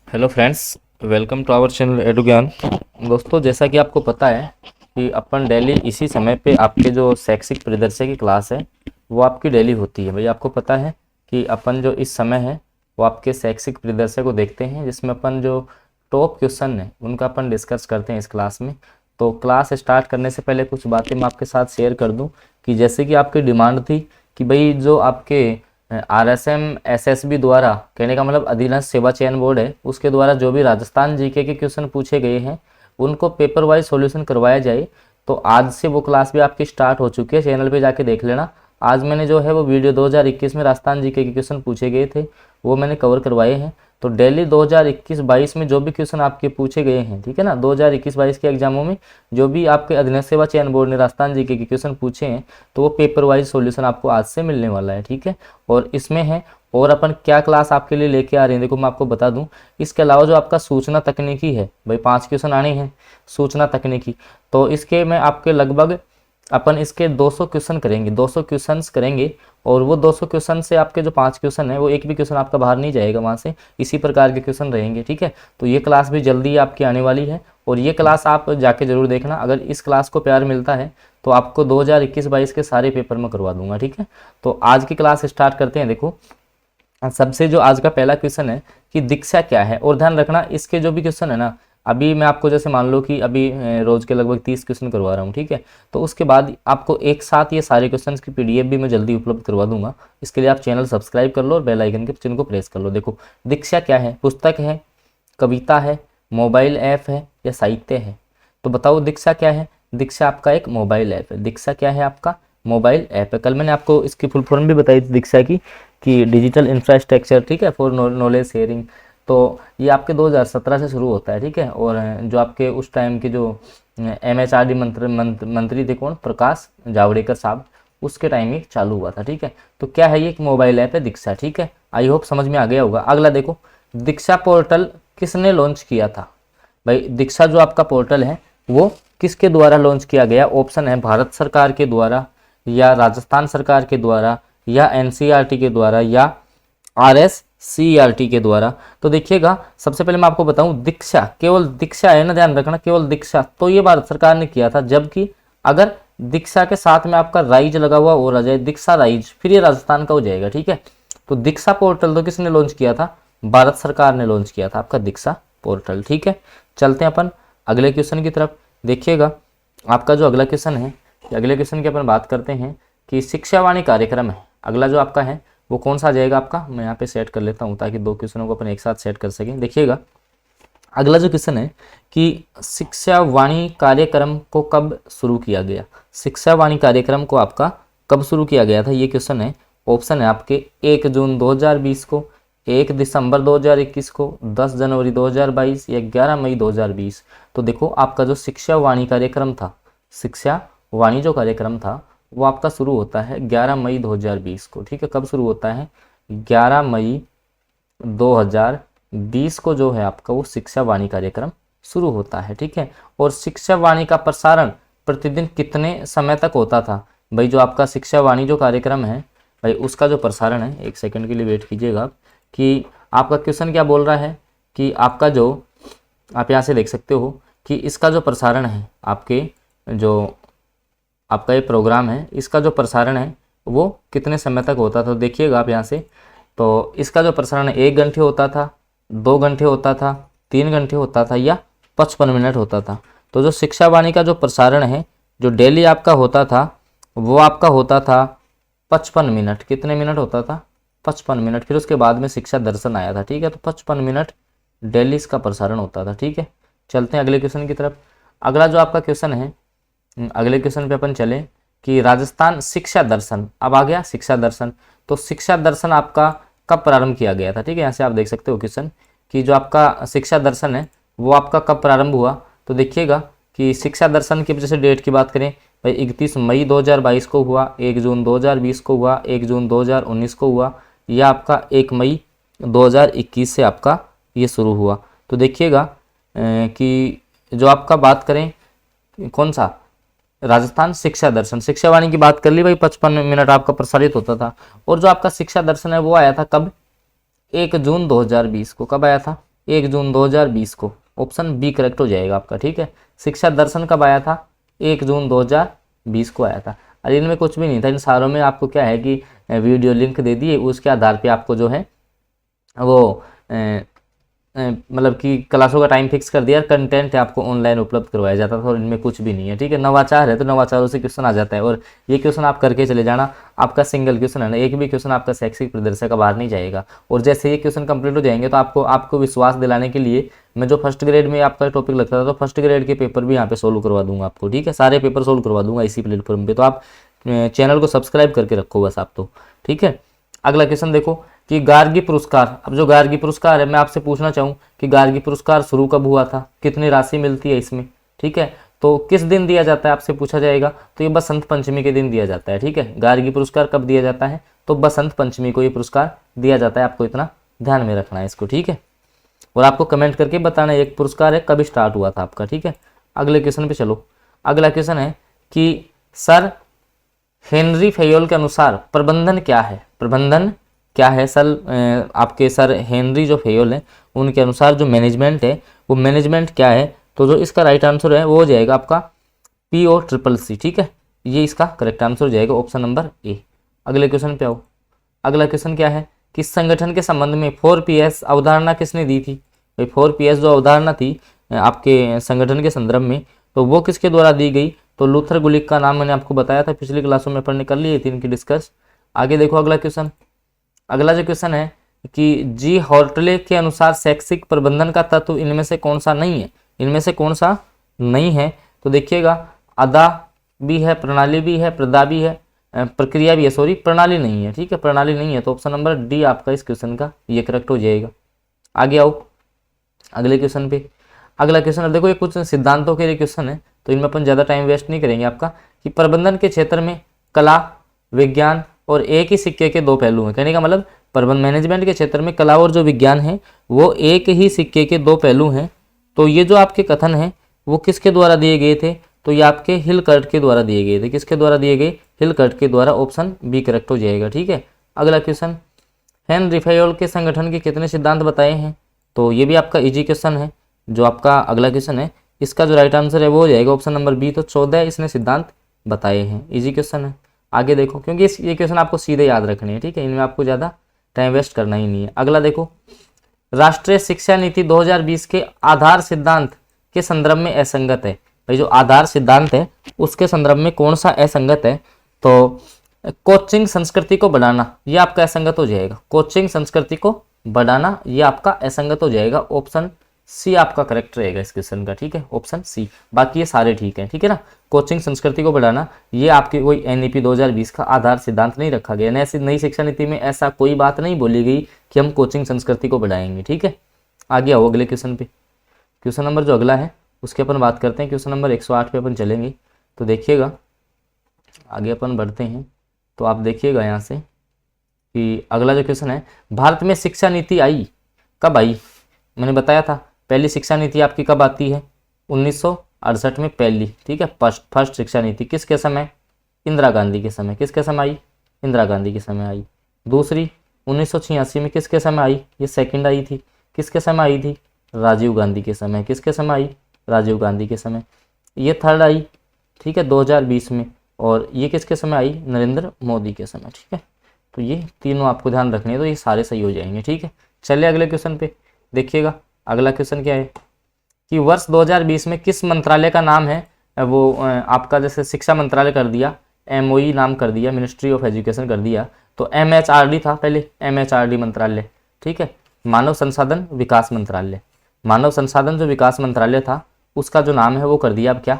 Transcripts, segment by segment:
Hello friends, welcome to our channel Edu Gyan. दोस्तों, जैसा कि आपको पता है कि अपन डेली इसी समय पे आपके जो शैक्षिक परिदृश्य की क्लास है वो आपकी डेली होती है। भाई आपको पता है कि अपन जो इस समय है वो आपके शैक्षिक परिदृश्य को देखते हैं, जिसमें अपन जो टॉप क्वेश्चन है उनका अपन डिस्कस करते हैं इस क्लास में। तो क्लास स्टार्ट करने से पहले कुछ बातें मैं आपके साथ शेयर कर दूं कि जैसे कि आपकी डिमांड थी कि भाई जो आपके RSM SSB द्वारा, कहने का मतलब अधीनस्थ सेवा चयन बोर्ड है, उसके द्वारा जो भी राजस्थान जीके के क्वेश्चन पूछे गए हैं उनको पेपर वाइज सॉल्यूशन करवाया जाए। तो आज से वो क्लास भी आपकी स्टार्ट हो चुकी है, चैनल पे जाके देख लेना। आज मैंने जो है वो वीडियो 2021 में राजस्थान जीके के क्वेश्चन पूछे गए थे वो मैंने कवर करवाए हैं। तो डेली 2021-22 में जो भी क्वेश्चन आपके पूछे गए हैं, ठीक है ना, 2021-22 के एग्जामों में जो भी आपके अधीनस्थ सेवा चयन बोर्ड ने राजस्थान जीके के क्वेश्चन पूछे हैं तो वो पेपर वाइज सॉल्यूशन आपको आज से मिलने वाला है, ठीक है। और इसमें है और अपन क्या क्लास आपके लिए लेके आ रहे हैं, देखो मैं आपको बता दूं। इसके अलावा जो आपका सूचना तकनीकी है, भाई 5 क्वेश्चन आने हैं सूचना तकनीकी, तो इसके में आपके लगभग अपन इसके 200 क्वेश्चन करेंगे, 200 क्वेश्चंस करेंगे। और वो 200 क्वेश्चन से आपके जो 5 क्वेश्चन है वो एक भी क्वेश्चन आपका बाहर नहीं जाएगा वहाँ से, इसी प्रकार के क्वेश्चन रहेंगे, ठीक है। तो ये क्लास भी जल्दी आपकी आने वाली है और ये क्लास आप जाके जरूर देखना। अगर इस क्लास को प्यार मिलता है तो आपको 2021-22 के सारे पेपर में करवा दूंगा, ठीक है। तो आज की क्लास स्टार्ट करते हैं। देखो, सबसे जो आज का पहला क्वेश्चन है कि दीक्षा क्या है, और ध्यान रखना इसके जो भी क्वेश्चन है ना, अभी मैं आपको जैसे मान लो कि अभी रोज के लगभग 30 क्वेश्चन करवा रहा हूँ, ठीक है। तो उसके बाद आपको एक साथ ये सारे क्वेश्चंस की PDF भी मैं जल्दी उपलब्ध करवा दूंगा। इसके लिए आप चैनल सब्सक्राइब कर लो और बेल आइकन के चिन्ह को प्रेस कर लो। देखो, दीक्षा क्या है, पुस्तक है, कविता है, मोबाइल ऐप है या साहित्य है। तो बताओ दीक्षा क्या है। दीक्षा आपका एक मोबाइल ऐप है। दीक्षा क्या है, आपका मोबाइल ऐप है। कल मैंने आपको इसकी फुल फॉर्म भी बताई थी दीक्षा की, कि डिजिटल इंफ्रास्ट्रक्चर, ठीक है, फॉर नॉलेज शेयरिंग। तो ये आपके 2017 से शुरू होता है, ठीक है। और जो आपके उस टाइम के जो MHRD मंत्री थे, कौन, प्रकाश जावड़ेकर साहब, उसके टाइम ये चालू हुआ था, ठीक है। तो क्या है, ये एक मोबाइल ऐप है दीक्षा, ठीक है। आई होप समझ में आ गया होगा। अगला देखो, दीक्षा पोर्टल किसने लॉन्च किया था। भाई दीक्षा जो आपका पोर्टल है वो किसके द्वारा लॉन्च किया गया। ऑप्शन है भारत सरकार के द्वारा, या राजस्थान सरकार के द्वारा, या NCERT के द्वारा, या RSCERT के द्वारा। तो देखिएगा, सबसे पहले मैं आपको बताऊं, दीक्षा, केवल दीक्षा है ना, ध्यान रखना, केवल दीक्षा तो ये भारत सरकार ने किया था। जबकि अगर दीक्षा के साथ में आपका राइज लगा हुआ और आ जाए, दीक्षा राइज, फिर ये राजस्थान का हो जाएगा, ठीक है। तो दीक्षा पोर्टल तो किसने लॉन्च किया था, भारत सरकार ने लॉन्च किया था आपका दीक्षा पोर्टल, ठीक है। चलते हैं अपन अगले क्वेश्चन की तरफ। देखिएगा, आपका जो अगला क्वेश्चन है, अगले क्वेश्चन की अपन बात करते हैं कि शिक्षावाणी कार्यक्रम है। अगला जो आपका है वो कौन सा आ जाएगा आपका, मैं यहाँ पे सेट कर लेता हूँ ताकि 2 क्वेश्चनों को अपन एक साथ सेट कर सकें। देखिएगा, अगला जो क्वेश्चन है कि शिक्षावाणी कार्यक्रम को कब शुरू किया गया। शिक्षावाणी कार्यक्रम को आपका कब शुरू किया गया था, ये क्वेश्चन है। ऑप्शन है आपके 1 जून 2020 को, 1 दिसंबर 2021 को, 10 जनवरी 2022 या 11 मई 2020। तो देखो, आपका जो शिक्षा वाणी कार्यक्रम था, शिक्षा वाणी जो कार्यक्रम था वो आपका शुरू होता है 11 मई 2020 को, ठीक है। कब शुरू होता है, 11 मई 2020 को जो है आपका वो शिक्षा वाणी कार्यक्रम शुरू होता है, ठीक है। और शिक्षा वाणी का प्रसारण प्रतिदिन कितने समय तक होता था। भाई जो आपका शिक्षा वाणी जो कार्यक्रम है, भाई उसका जो प्रसारण है, एक सेकंड के लिए वेट कीजिएगा, कि आपका क्वेश्चन क्या बोल रहा है कि आपका जो, आप यहाँ से देख सकते हो कि इसका जो प्रसारण है, आपके जो आपका ये प्रोग्राम है, इसका जो प्रसारण है वो कितने समय तक होता था। तो देखिएगा आप यहाँ से, तो इसका जो प्रसारण 1 घंटे होता था, 2 घंटे होता था, 3 घंटे होता था, या 55 मिनट होता था। तो जो शिक्षा वाणी का जो प्रसारण है, जो डेली आपका होता था, वो आपका होता था 55 मिनट। कितने मिनट होता था, 55 मिनट। फिर उसके बाद में शिक्षा दर्शन आया था, ठीक है। तो 55 मिनट डेली इसका प्रसारण होता था, ठीक है। चलते हैं अगले क्वेश्चन की तरफ। अगला जो आपका क्वेश्चन है, अगले क्वेश्चन पे अपन चले कि राजस्थान शिक्षा दर्शन, अब आ गया शिक्षा दर्शन। तो शिक्षा दर्शन आपका कब प्रारंभ किया गया था, ठीक है। यहाँ से आप देख सकते हो क्वेश्चन कि जो आपका शिक्षा दर्शन है वो आपका कब प्रारंभ हुआ। तो देखिएगा कि शिक्षा दर्शन की वजह से डेट की बात करें, भाई 31 मई 2022 को हुआ, 1 जून 2020 को हुआ, 1 जून 2019 को हुआ, या आपका 1 मई 2021 से आपका ये शुरू हुआ। तो देखिएगा कि जो आपका बात करें कौन सा, राजस्थान शिक्षा दर्शन, शिक्षा वाणी की बात कर ली, भाई 55 मिनट आपका प्रसारित होता था। और जो आपका शिक्षा दर्शन है वो आया था कब, 1 जून 2020 को। कब आया था, 1 जून 2020 को, ऑप्शन बी करेक्ट हो जाएगा आपका। ठीक है, शिक्षा दर्शन कब आया था? 1 जून 2020 को आया था। और इनमें कुछ भी नहीं था, इन सारों में आपको क्या है कि वीडियो लिंक दे दिए, उसके आधार पे आपको जो है वो मतलब कि क्लासों का टाइम फिक्स कर दिया, कंटेंट आपको ऑनलाइन उपलब्ध करवाया जाता था और इनमें कुछ भी नहीं है। ठीक है, नवाचार है तो नवाचारों से क्वेश्चन आ जाता है, और ये क्वेश्चन आप करके चले जाना, आपका सिंगल क्वेश्चन है ना, एक भी क्वेश्चन आपका शैक्षिक परिदर्शक का बाहर नहीं जाएगा। और जैसे ये क्वेश्चन कंप्लीट हो जाएंगे तो आपको विश्वास दिलाने के लिए मैं जो फर्स्ट ग्रेड में आपका टॉपिक लगता था, तो फर्स्ट ग्रेड के पेपर भी यहाँ पे सोल्व करवा दूंगा आपको। ठीक है, सारे पेपर सोल्व करवा दूंगा इसी प्लेटफॉर्म पे, तो आप चैनल को सब्सक्राइब करके रखो बस आप तो। ठीक है, अगला क्वेश्चन देखो कि गार्गी पुरस्कार, अब जो गार्गी पुरस्कार है मैं आपसे पूछना चाहूँ कि गार्गी पुरस्कार शुरू कब हुआ था, कितनी राशि मिलती है इसमें। ठीक है, तो किस दिन दिया जाता है आपसे पूछा जाएगा, तो ये बसंत पंचमी के दिन दिया जाता है। ठीक है, गार्गी पुरस्कार कब दिया जाता है, तो बसंत पंचमी को ये पुरस्कार दिया जाता है, आपको इतना ध्यान में रखना है इसको। ठीक है, और आपको कमेंट करके बताना एक पुरस्कार है कब स्टार्ट हुआ था आपका। ठीक है, अगले क्वेश्चन पे चलो। अगला क्वेश्चन है कि सर हेनरी फेयोल के अनुसार प्रबंधन क्या है, प्रबंधन क्या है सर, आपके सर हेनरी जो फेयोल है उनके अनुसार जो मैनेजमेंट है वो मैनेजमेंट क्या है, तो जो इसका राइट आंसर है वो हो जाएगा आपका POCCC। ठीक है, ये इसका करेक्ट आंसर हो जाएगा, ऑप्शन नंबर ए। अगले क्वेश्चन पे आओ। अगला क्वेश्चन क्या है कि संगठन के संबंध में 4PS अवधारणा किसने दी थी। भाई 4PS जो अवधारणा थी आपके संगठन के संदर्भ में, तो वो किसके द्वारा दी गई, तो लूथर गुलिक का नाम मैंने आपको बताया था पिछली क्लासों में, अपन ने कर लिए थी इनकी डिस्कस। आगे देखो अगला क्वेश्चन। अगला जो क्वेश्चन है कि जी हॉर्टले के अनुसार शैक्षिक प्रबंधन का तत्व इनमें से कौन सा नहीं है, इनमें से कौन सा नहीं है, तो देखिएगा अदा भी है, प्रणाली भी है, प्रदा भी है, प्रक्रिया भी है, सॉरी प्रणाली नहीं है। ठीक है, प्रणाली नहीं है, तो ऑप्शन नंबर डी आपका इस क्वेश्चन का ये करेक्ट हो जाएगा। आगे आओ अगले क्वेश्चन पे। अगला क्वेश्चन देखो, ये कुछ सिद्धांतों के लिए क्वेश्चन है, तो इनमें अपन ज़्यादा टाइम वेस्ट नहीं करेंगे आपका, कि प्रबंधन के क्षेत्र में कला, विज्ञान और एक ही सिक्के के दो पहलू हैं। कहने का मतलब प्रबंधन मैनेजमेंट के क्षेत्र में कला और जो विज्ञान है वो एक ही सिक्के के दो पहलू हैं। तो ये जो आपके कथन हैं वो किसके द्वारा दिए गए थे, तो ये आपके हिलकर्ट के द्वारा दिए गए थे। किसके द्वारा दिए गए, हिलकर्ट के द्वारा, ऑप्शन बी करेक्ट हो जाएगा। ठीक है, अगला क्वेश्चन, हेनरी फेयोल के संगठन के कितने सिद्धांत बताए हैं, तो ये भी आपका इजी क्वेश्चन है। जो आपका अगला क्वेश्चन है इसका जो राइट आंसर है वो हो जाएगा ऑप्शन नंबर बी, तो 14 इसने सिद्धांत बताए हैं। इजी क्वेश्चन है। आगे देखो, क्योंकि ये क्वेश्चन आपको सीधे याद रखने हैं। ठीक है, इनमें आपको ज़्यादा टाइम वेस्ट करना ही नहीं है। अगला देखो, राष्ट्रीय शिक्षा नीति 2020 के आधार सिद्धांत के संदर्भ में असंगत है। भाई जो आधार सिद्धांत है उसके संदर्भ में कौन सा असंगत है, तो कोचिंग संस्कृति को बढ़ाना, ये आपका असंगत हो जाएगा। कोचिंग संस्कृति को बढ़ाना ये आपका असंगत हो जाएगा, ऑप्शन सी आपका करेक्ट रहेगा इस क्वेश्चन का। ठीक है, ऑप्शन सी, बाकी ये सारे ठीक हैं। ठीक है ना, कोचिंग संस्कृति को बढ़ाना ये आपके कोई NEP 2020 का आधार सिद्धांत नहीं रखा गया, नई शिक्षा नीति में ऐसा कोई बात नहीं बोली गई कि हम कोचिंग संस्कृति को बढ़ाएंगे। ठीक है, आगे आओ अगले क्वेश्चन पे। क्वेश्चन नंबर जो अगला है उसके अपन बात करते हैं, क्वेश्चन नंबर 108 पे अपन चलेंगे। तो देखिएगा आगे अपन बढ़ते हैं, तो आप देखिएगा यहाँ से कि अगला जो क्वेश्चन है, भारत में शिक्षा नीति आई कब आई। मैंने बताया था पहली शिक्षा नीति आपकी कब आती है, 1968 में पहली। ठीक है, फर्स्ट शिक्षा नीति किसके समय, इंदिरा गांधी के समय। किसके समय आई, इंदिरा गांधी के समय आई। दूसरी 1986 में किसके समय आई, ये सेकंड आई थी। किसके समय आई थी, राजीव गांधी के समय। किसके समय आई, राजीव गांधी के समय। ये थर्ड आई, ठीक है, 2020 में, और ये किसके समय आई, नरेंद्र मोदी के समय। ठीक है, तो ये तीनों आपको ध्यान रखने हैं, तो ये सारे सही हो जाएंगे। ठीक है, चलिए अगले क्वेश्चन पे देखिएगा। अगला क्वेश्चन क्या है कि वर्ष 2020 में किस मंत्रालय का नाम है वो आपका, जैसे शिक्षा मंत्रालय कर दिया, MOE नाम कर दिया, मिनिस्ट्री ऑफ एजुकेशन कर दिया, तो MHRD था पहले, MHRD मंत्रालय। ठीक है, मानव संसाधन विकास मंत्रालय। मानव संसाधन जो विकास मंत्रालय था उसका जो नाम है वो कर दिया अब क्या,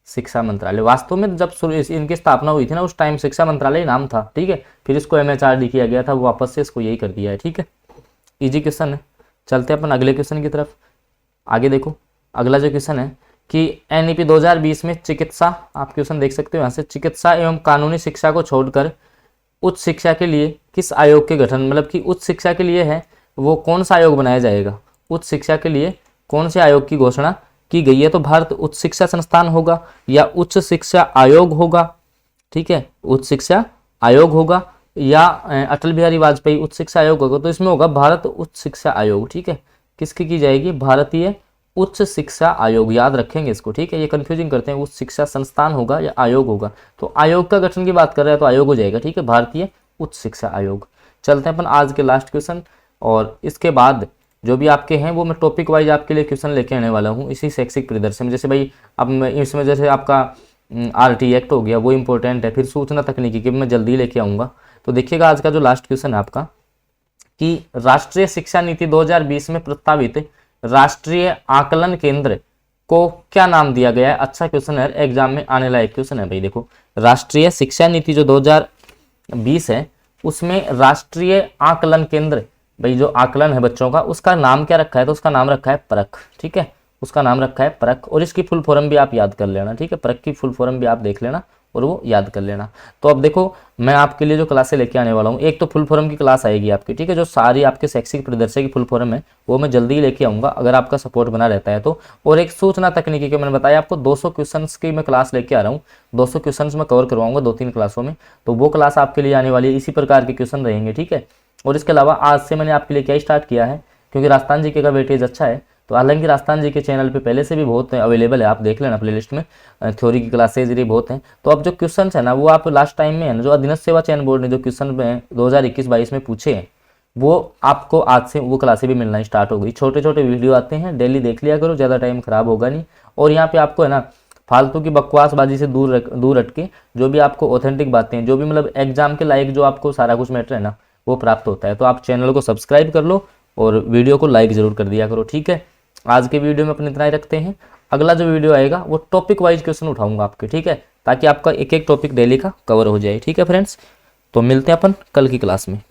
शिक्षा मंत्रालय। वास्तव में जब इनकी स्थापना हुई थी ना उस टाइम शिक्षा मंत्रालय नाम था। ठीक है, फिर इसको MHRD किया गया था, वो वापस से इसको यही कर दिया है। ठीक है, इजी क्वेश्चन है। चलते हैं अपन अगले क्वेश्चन की तरफ। आगे देखो, अगला जो क्वेश्चन है कि NEP 2020 में चिकित्सा, आप क्वेश्चन देख सकते हो यहाँ से, चिकित्सा एवं कानूनी शिक्षा को छोड़कर उच्च शिक्षा के लिए किस आयोग के गठन, मतलब कि उच्च शिक्षा के लिए है वो कौन सा आयोग बनाया जाएगा। उच्च शिक्षा के लिए कौन से आयोग की घोषणा की गई है, तो भारत उच्च शिक्षा संस्थान होगा या उच्च शिक्षा आयोग होगा। ठीक है, उच्च शिक्षा आयोग होगा या अटल बिहारी वाजपेयी उच्च शिक्षा आयोग होगा, तो इसमें होगा भारत उच्च शिक्षा आयोग। ठीक है, किसकी की जाएगी? भारतीय उच्च शिक्षा आयोग। याद रखेंगे इसको, ठीक है। ये कंफ्यूजिंग करते हैं, उच्च शिक्षा संस्थान होगा या आयोग होगा, तो आयोग का गठन की बात कर रहे हैं तो आयोग हो जाएगा, ठीक है, भारतीय उच्च शिक्षा आयोग। चलते हैं अपन आज के लास्ट क्वेश्चन, और इसके बाद जो भी आपके हैं वो मैं टॉपिक वाइज आपके लिए क्वेश्चन लेके आने वाला हूँ इसी शैक्षिक परिदृश्य में। जैसे भाई अब इसमें जैसे आपका RT एक्ट हो गया, वो इंपॉर्टेंट है, फिर सूचना तकनीकी की मैं जल्दी लेके आऊँगा। तो देखिएगा आज का जो लास्ट क्वेश्चन है आपका, कि राष्ट्रीय शिक्षा नीति 2020 में प्रस्तावित राष्ट्रीय आकलन केंद्र को क्या नाम दिया गया है? अच्छा क्वेश्चन है, एग्जाम में आने लायक क्वेश्चन है भाई। देखो, राष्ट्रीय शिक्षा नीति जो 2020 है उसमें राष्ट्रीय आकलन केंद्र, भाई जो आकलन है बच्चों का, उसका नाम क्या रखा है? तो उसका नाम रखा है परख, ठीक है, उसका नाम रखा है परख। और इसकी फुल फॉर्म भी आप याद कर लेना, ठीक है, परख की फुल फॉर्म भी आप देख लेना और वो याद कर लेना। तो अब देखो, मैं आपके लिए जो क्लासें लेके आने वाला हूँ, एक तो फुल फॉर्म की क्लास आएगी आपकी, ठीक है, जो सारी आपके शैक्षिक परिदृश्य की फुल फॉर्म है वो मैं जल्दी ही लेके आऊँगा अगर आपका सपोर्ट बना रहता है तो। और एक सूचना तकनीकी के मैंने बताया आपको 200 क्वेश्चन की मैं क्लास लेके आ रहा हूँ, 200 क्वेश्चन मैं कवर करवाऊंगा 2-3 क्लासों में, तो वो क्लास आपके लिए आने वाली है, इसी प्रकार के क्वेश्चन रहेंगे, ठीक है। और इसके अलावा आज से मैंने आपके लिए क्या स्टार्ट किया है, क्योंकि राजस्थान जीके का वेटेज अच्छा है, तो हालांकि राजस्थान जी के चैनल पे पहले से भी बहुत अवेलेबल है, आप देख लेना प्लेलिस्ट में, थ्योरी की क्लासेज ये बहुत हैं। तो अब जो क्वेश्चन है ना, वो आप लास्ट टाइम में है ना, जो अधीनस्थ सेवा चयन बोर्ड ने जो क्वेश्चन 2021-22 में पूछे हैं, वो आपको आज से वो क्लासें भी मिलना स्टार्ट हो गई। छोटे छोटे वीडियो आते हैं, डेली देख लिया करो, ज़्यादा टाइम खराब होगा नहीं। और यहाँ पे आपको है ना फालतू की बकवासबाजी से दूर हट के जो भी आपको ऑथेंटिक बातें, जो भी मतलब एग्जाम के लायक जो आपको सारा कुछ मैटर है ना, वो प्राप्त होता है। तो आप चैनल को सब्सक्राइब कर लो और वीडियो को लाइक जरूर कर दिया करो, ठीक है। आज के वीडियो में अपने इतना ही रखते हैं, अगला जो वीडियो आएगा वो टॉपिक वाइज क्वेश्चन उठाऊंगा आपके, ठीक है, ताकि आपका एक एक टॉपिक डेली का कवर हो जाए, ठीक है फ्रेंड्स। तो मिलते हैं अपन कल की क्लास में।